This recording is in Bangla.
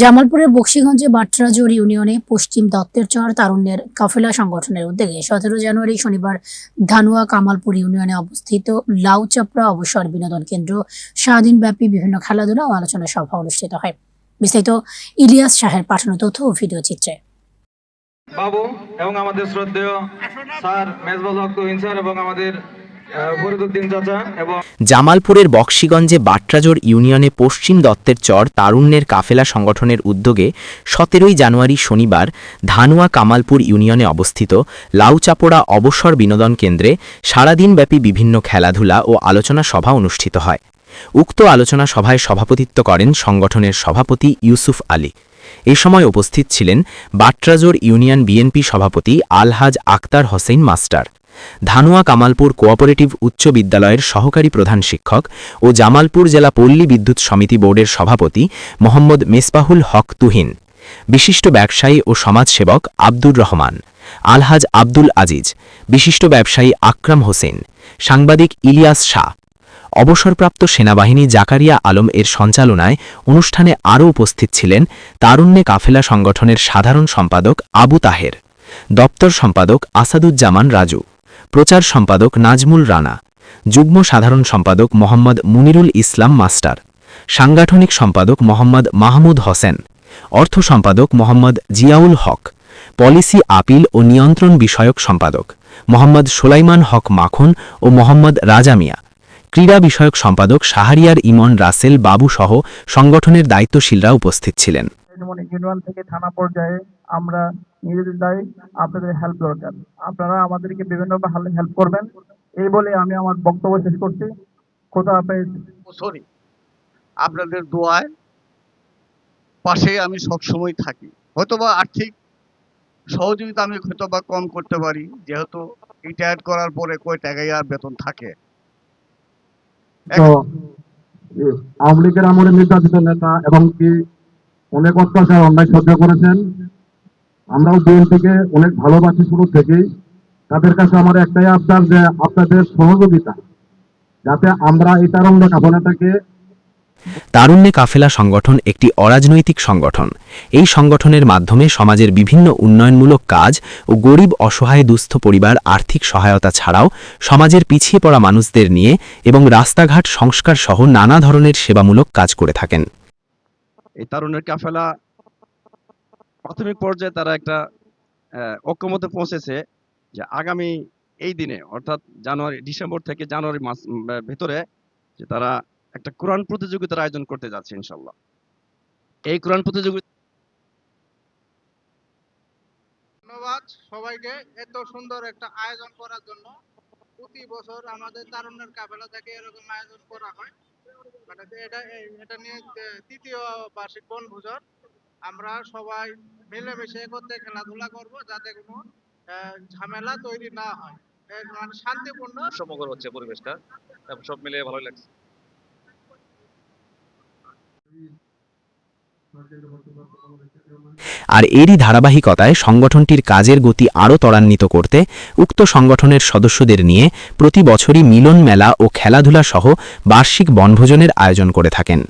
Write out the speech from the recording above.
জামালপুরের বকশীগঞ্জে বাট্রাজোড় ইউনিয়নে পশ্চিম দত্তেরচর তারুণ্যের কাফেলা সংগঠনের উদ্যোগে 17 জানুয়ারি শনিবার ধানুয়া কামালপুর ইউনিয়নে অবস্থিত লাউচাপড়া অবসর বিনোদন কেন্দ্র সারাদিনব্যাপী বিভিন্ন খেলাধুলা ও আলোচনা সভা অনুষ্ঠিত হয়। বিস্তারিত ইলিয়াস শাহের পাঠানো তথ্য ও ভিডিও চিত্রে। বাবু এবং আমাদের শ্রদ্ধেয় স্যার মেজবাউল হক তুহিন স্যার এবং আমাদের ফরিদউদ্দিন চাচা এবং জামালপুরের বকশীগঞ্জে বাট্রাজোড় ইউনিয়নে পশ্চিম দত্তেরচর তারুণ্যের কাফেলা সংগঠনের উদ্যোগে 17 জানুয়ারি শনিবার ধানুয়া কামালপুর ইউনিয়নে অবস্থিত লাউচাপড়া অবসর বিনোদন কেন্দ্রে সারাদিনব্যাপী বিভিন্ন খেলাধুলা ও আলোচনা সভা অনুষ্ঠিত হয়। উক্ত আলোচনা সভায় সভাপতিত্ব করেন সংগঠনের সভাপতি ইউসুফ আলী। এ সময় উপস্থিত ছিলেন বাট্রাজোড় ইউনিয়ন বিএনপি সভাপতি আলহাজ আক্তার হোসেন মাস্টার, ধানুয়া কামালপুর কোঅপারেটিভ উচ্চ বিদ্যালয়ের সহকারী প্রধান শিক্ষক ও জামালপুর জেলা পল্লী বিদ্যুৎ সমিতি বোর্ডের সভাপতি মোহাম্মদ মেসবাহুল হক তুহিন, বিশিষ্ট ব্যবসায়ী ও সমাজসেবক আব্দুর রহমান, আলহাজ আব্দুল আজিজ, বিশিষ্ট ব্যবসায়ী আকরাম হোসেন, সাংবাদিক ইলিয়াস শাহ, অবসরপ্রাপ্ত সেনাবাহিনী জাকারিয়া আলম এর সঞ্চালনায় অনুষ্ঠানে আরও উপস্থিত ছিলেন তারুণ্যে কাফেলা সংগঠনের সাধারণ সম্পাদক আবু তাহের, দপ্তর সম্পাদক আসাদুজ্জামান রাজু, প্রচার সম্পাদক নাজমুল রানা, যুগ্ম সাধারণ সম্পাদক মোহাম্মদ মুনিরুল ইসলাম মাস্টার, সাংগঠনিক সম্পাদক মোহাম্মদ মাহমুদ হোসেন, অর্থ সম্পাদক মোহাম্মদ জিয়াউল হক, পলিসি আপিল ও নিয়ন্ত্রণ বিষয়ক সম্পাদক মোহাম্মদ সুলাইমান হক মাখন ও মোহাম্মদ রাজা মিয়া, ক্রীড়া বিষয়ক সম্পাদক শাহরিয়ার ইমন রাসেল বাবু সহ সংগঠনের দায়িত্বশীলরা উপস্থিত ছিলেন। ইউনিয়ন থেকে থানা পর্যায়ে আমরা নিজেদের দায়ী, আপনাদের হেল্প দরকার, আপনারা আমাদেরকে বিভিন্নভাবে হেল্প করবেন, এই বলে আমি আমার বক্তব্য শেষ করছি। খোদা হাফেজ। আপনাদের দোয়ায় পাশে আমি সবসময় থাকি। হয়তোবা আর্থিক সহযোগিতা আমি হয়তোবা কম করতে পারি, যেহেতু রিটায়ার করার পরে কয় টাকাই আর বেতন থাকে। আওয়ামী লীগের আমলে নির্বাচিত নেতা এবং কি অনেক অত্যাচার অন্যায় সহ্য করেছেন। আমরাও বিএনপিকে অনেক ভালোবাসি শুরু থেকেই। তাদের কাছে আমার একটাই আবদার যে আপনাদের সহযোগিতা, যাতে আমরা এই তারুণ্য কাফেলাটাকে। তারুণ্যে কাফেলা সংগঠন একটি অরাজনৈতিক সংগঠন। এই সংগঠনের মাধ্যমে সমাজের বিভিন্ন উন্নয়নমূলক কাজ ও গরিব অসহায় দুস্থ পরিবার আর্থিক সহায়তা ছাড়াও সমাজের পিছিয়ে পড়া মানুষদের নিয়ে এবং রাস্তাঘাট সংস্কার সহ নানা ধরনের সেবামূলক কাজ করে থাকেন। এই তারুণ্যের কাফেলা প্রাথমিক পর্যায়ে তারা একটা ঐক্যমতে পৌঁছেছে যে আগামী এই দিনে অর্থাৎ ডিসেম্বর থেকে জানুয়ারি মাস ভেতরে যে তারা একটা কোরআন প্রতিযোগিতার আয়োজন করতে যাচ্ছে ইনশাল্লাহ। এই কোরআন প্রতিযোগিতা। ধন্যবাদ সবাইকে এত সুন্দর একটা আয়োজন করার জন্য। প্রতি বছর আমাদের তারুণ্যের কাফেলা থেকে এরকম আয়োজন করা হয়, মানে এটা নিয়ে তৃতীয় বার্ষিক বনভোজন। আমরা সবাই মিলেমিশে করতে খেলাধুলা করব, যাতে কোনো ঝামেলা তৈরি না হয়, মানে শান্তিপূর্ণ সমগ্র হচ্ছে পরিবেশটা, সব মিলিয়ে ভালোই লাগছে। আর এরই ধারাবাহিকতায় সংগঠনটির কাজের গতি আরও ত্বরান্বিত করতে উক্ত সংগঠনের সদস্যদের নিয়ে প্রতি বছরই মিলন মেলা ও খেলাধুলা সহ বার্ষিক বনভোজনের আয়োজন করে থাকেন।